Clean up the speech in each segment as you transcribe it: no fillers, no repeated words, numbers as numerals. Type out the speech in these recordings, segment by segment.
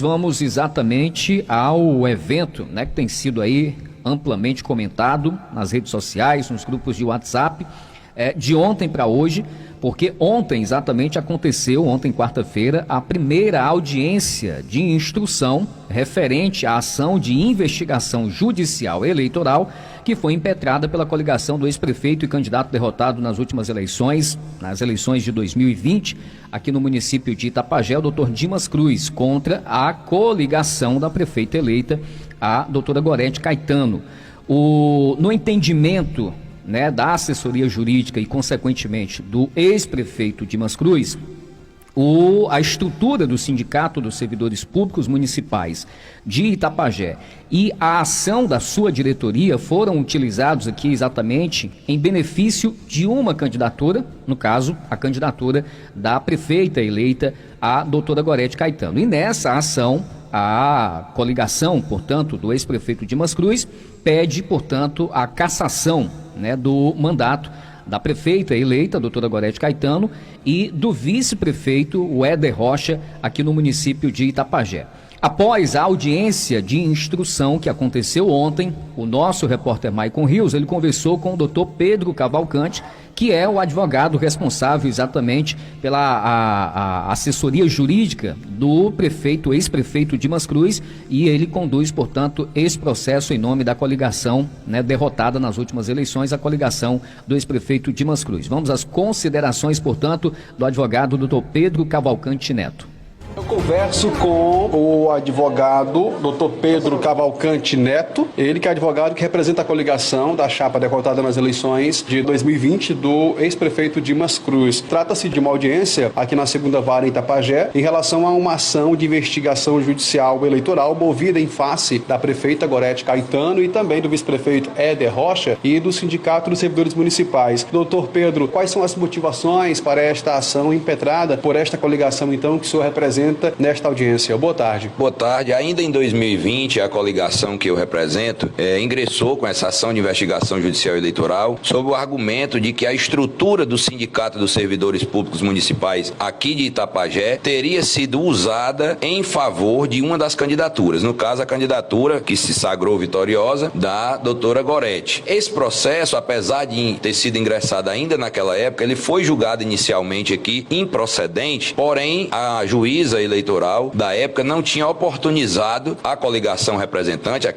Vamos exatamente ao evento, né, que tem sido aí amplamente comentado nas redes sociais, nos grupos de WhatsApp, de ontem para hoje, porque ontem exatamente aconteceu, ontem quarta-feira, a primeira audiência de instrução referente à ação de investigação judicial eleitoral que foi impetrada pela coligação do ex-prefeito e candidato derrotado nas últimas eleições, nas eleições de 2020, aqui no município de Itapajé, o doutor Dimas Cruz, contra a coligação da prefeita eleita, a doutora Gorete Caetano. No entendimento, né, da assessoria jurídica e, consequentemente, do ex-prefeito Dimas Cruz, a estrutura do Sindicato dos Servidores Públicos Municipais de Itapajé e a ação da sua diretoria foram utilizados aqui exatamente em benefício de uma candidatura, no caso, a candidatura da prefeita eleita, a doutora Gorete Caetano. E nessa ação, a coligação, portanto, do ex-prefeito Dimas Cruz pede, portanto, a cassação, né, do mandato da prefeita eleita, a doutora Gorete Caetano, e do vice-prefeito, o Éder Rocha, aqui no município de Itapajé. Após a audiência de instrução que aconteceu ontem, o nosso repórter Maicon Rios, ele conversou com o doutor Pedro Cavalcante, que é o advogado responsável exatamente pela a assessoria jurídica do prefeito, ex-prefeito Dimas Cruz, e ele conduz, portanto, esse processo em nome da coligação, né, derrotada nas últimas eleições, a coligação do ex-prefeito Dimas Cruz. Vamos às considerações, portanto, do advogado doutor Pedro Cavalcante Neto. Eu converso com o advogado Dr. Pedro Cavalcante Neto, ele que é advogado que representa a coligação da chapa derrotada nas eleições de 2020 do ex-prefeito Dimas Cruz. Trata-se de uma audiência aqui na segunda vara em Itapajé em relação a uma ação de investigação judicial eleitoral movida em face da prefeita Gorete Caetano e também do vice-prefeito Éder Rocha e do Sindicato dos Servidores Municipais. Doutor Pedro, quais são as motivações para esta ação impetrada por esta coligação, então, que o senhor representa nesta audiência? Boa tarde. Boa tarde. Ainda em 2020, a coligação que eu represento ingressou com essa ação de investigação judicial eleitoral sob o argumento de que a estrutura do Sindicato dos Servidores Públicos Municipais aqui de Itapajé teria sido usada em favor de uma das candidaturas, no caso a candidatura que se sagrou vitoriosa da doutora Gorete. Esse processo, apesar de ter sido ingressado ainda naquela época, ele foi julgado inicialmente aqui improcedente, porém a juíza eleitoral da época não tinha oportunizado a coligação representante,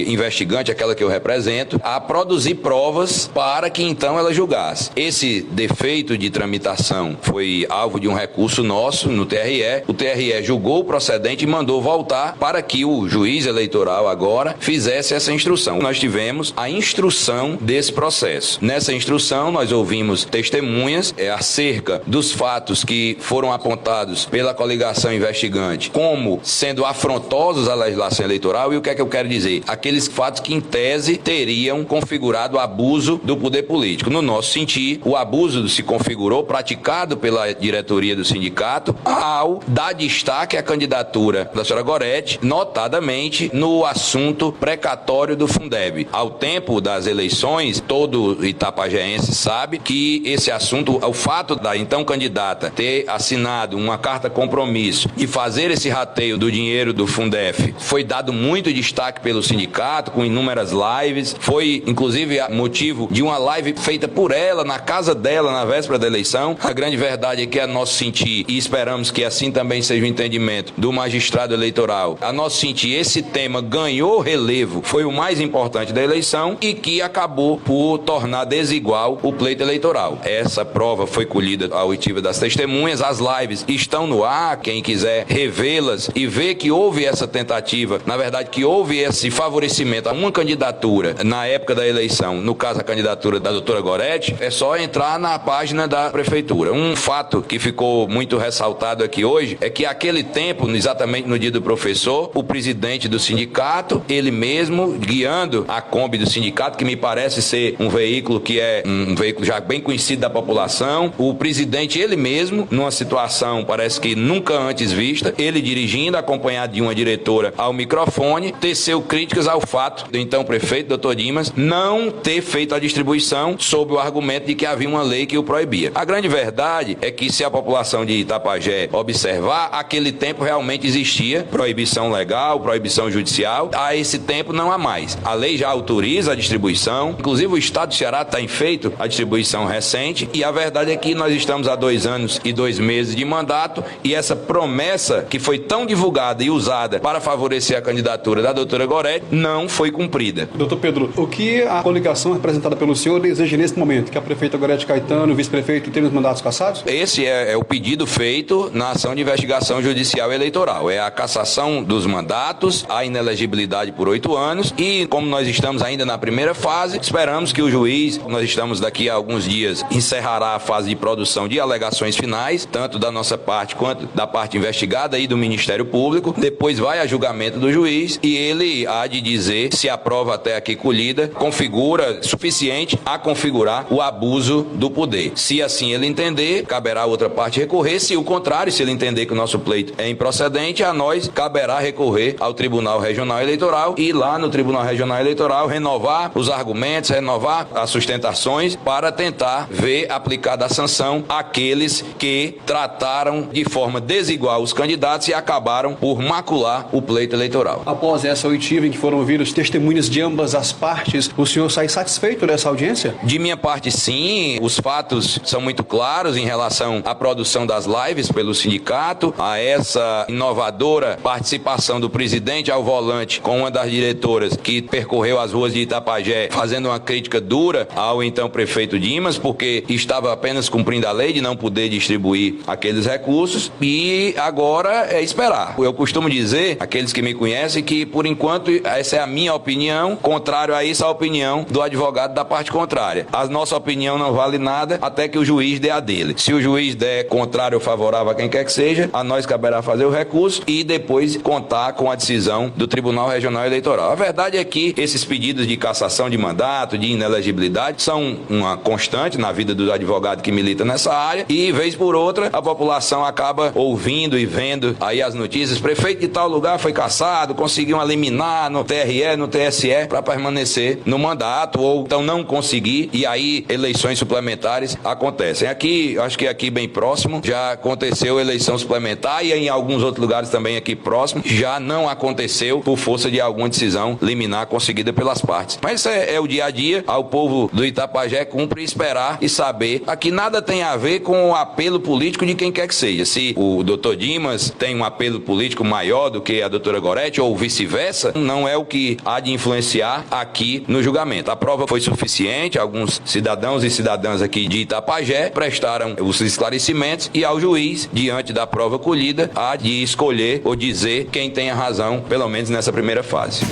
investigante, aquela que eu represento, a produzir provas para que então ela julgasse. Esse defeito de tramitação foi alvo de um recurso nosso no TRE. O TRE julgou o procedente e mandou voltar para que o juiz eleitoral agora fizesse essa instrução. Nós tivemos a instrução desse processo. Nessa instrução nós ouvimos testemunhas acerca dos fatos que foram apontados pela coligação investigante como sendo afrontosos à legislação eleitoral. E o que é que eu quero dizer? Aqueles fatos que em tese teriam configurado abuso do poder político. No nosso sentir, o abuso se configurou praticado pela diretoria do sindicato ao dar destaque à candidatura da senhora Gorete, notadamente no assunto precatório do Fundeb. Ao tempo das eleições, todo itapajéense sabe que esse assunto, o fato da então candidata ter assinado uma carta compromisso de fazer esse rateio do dinheiro do Fundef, foi dado muito destaque pelo sindicato, com inúmeras lives, foi inclusive motivo de uma live feita por ela, na casa dela, na véspera da eleição. A grande verdade é que a nosso sentir, e esperamos que assim também seja o entendimento do magistrado eleitoral, a nosso sentir, esse tema ganhou relevo, foi o mais importante da eleição e que acabou por tornar desigual o pleito eleitoral. Essa prova foi colhida à oitiva das testemunhas, as lives estão no ar, quem quiser revê-las e ver que houve essa tentativa, na verdade que houve esse favorecimento a uma candidatura na época da eleição, no caso a candidatura da doutora Gorete, é só entrar na página da prefeitura. Um fato que ficou muito ressaltado aqui hoje é que aquele tempo, exatamente no dia do professor, o presidente do sindicato, ele mesmo guiando a Kombi do sindicato, que me parece ser um veículo que é um veículo já bem conhecido da população, o presidente ele mesmo, numa situação parece que nunca antes vista, ele dirigindo, acompanhando acompanhado de uma diretora ao microfone, teceu críticas ao fato do então prefeito, Dr. Dimas, não ter feito a distribuição sob o argumento de que havia uma lei que o proibia. A grande verdade é que, se a população de Itapajé observar, aquele tempo realmente existia proibição legal, proibição judicial. A esse tempo não há mais. A lei já autoriza a distribuição, inclusive o Estado do Ceará tem feito a distribuição recente, e a verdade é que nós estamos há 2 anos e 2 meses de mandato, e essa promessa que foi tão divulgada e usada para favorecer a candidatura da doutora Gorete não foi cumprida. Doutor Pedro, o que a coligação representada pelo senhor deseja nesse momento? Que a prefeita Gorete Caetano e o vice-prefeito tenham os mandatos cassados? Esse é o pedido feito na ação de investigação judicial eleitoral. É a cassação dos mandatos, a inelegibilidade por 8 anos, e como nós estamos ainda na primeira fase, esperamos que o juiz, nós estamos daqui a alguns dias, encerrará a fase de produção de alegações finais, tanto da nossa parte quanto da parte investigada e do Ministério Público. Depois vai a julgamento do juiz e ele há de dizer se a prova até aqui colhida configura suficiente a configurar o abuso do poder. Se assim ele entender, caberá a outra parte recorrer. Se o contrário, se ele entender que o nosso pleito é improcedente, a nós caberá recorrer ao Tribunal Regional Eleitoral e lá no Tribunal Regional Eleitoral renovar os argumentos, renovar as sustentações para tentar ver aplicada a sanção àqueles que trataram de forma desigual os candidatos e acabaram por macular o pleito eleitoral. Após essa oitiva em que foram ouvidos testemunhas de ambas as partes, o senhor sai satisfeito dessa audiência? De minha parte, sim. Os fatos são muito claros em relação à produção das lives pelo sindicato, a essa inovadora participação do presidente ao volante com uma das diretoras que percorreu as ruas de Itapajé fazendo uma crítica dura ao então prefeito Dimas, porque estava apenas cumprindo a lei de não poder distribuir aqueles recursos, e agora é esperar. Eu costumo dizer, aqueles que me conhecem, que por enquanto essa é a minha opinião, contrário a isso a opinião do advogado da parte contrária. A nossa opinião não vale nada até que o juiz dê a dele. Se o juiz der contrário ou favorável a quem quer que seja, a nós caberá fazer o recurso e depois contar com a decisão do Tribunal Regional Eleitoral. A verdade é que esses pedidos de cassação de mandato, de inelegibilidade, são uma constante na vida do advogado que milita nessa área, e vez por outra a população acaba ouvindo e vendo aí as notícias: prefeito de tal lugar foi cassado, conseguiu uma liminar no TRE, no TSE para permanecer no mandato, ou então não conseguir, e aí eleições suplementares acontecem. Aqui, acho que aqui bem próximo, já aconteceu eleição suplementar, e em alguns outros lugares também aqui próximo, já não aconteceu por força de alguma decisão liminar conseguida pelas partes. Mas isso é o dia a dia. Ao povo do Itapajé cumpre esperar e saber. Aqui nada tem a ver com o apelo político de quem quer que seja. Se o doutor Dimas tem um apelo político maior do que a doutora Gorete, ou vice-versa, não é o que há de influenciar aqui no julgamento. A prova foi suficiente, alguns cidadãos e cidadãs aqui de Itapajé prestaram os esclarecimentos, e ao juiz, diante da prova colhida, há de escolher ou dizer quem tem a razão, pelo menos nessa primeira fase.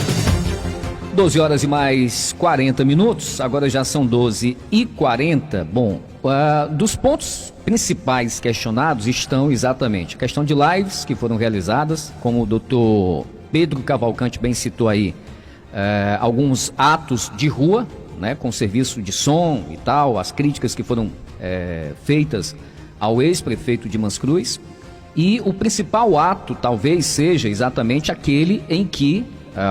12 horas e mais 40 minutos, agora já são 12h40. Bom, dos pontos principais questionados estão exatamente a questão de lives que foram realizadas, como o doutor Pedro Cavalcante bem citou aí, alguns atos de rua, né, com serviço de som e tal, as críticas que foram feitas ao ex-prefeito Dimas Cruz, e o principal ato talvez seja exatamente aquele em que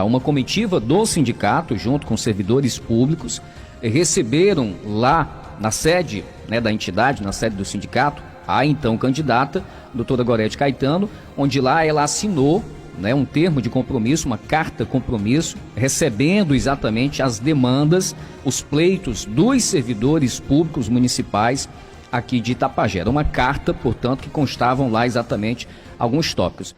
uma comitiva do sindicato, junto com servidores públicos, receberam lá na sede, né, da entidade, na sede do sindicato, a então candidata, doutora Gorete Caetano, onde lá ela assinou, né, um termo de compromisso, uma carta compromisso, recebendo exatamente as demandas, os pleitos dos servidores públicos municipais aqui de Itapajé. Era uma carta, portanto, que constavam lá exatamente alguns tópicos.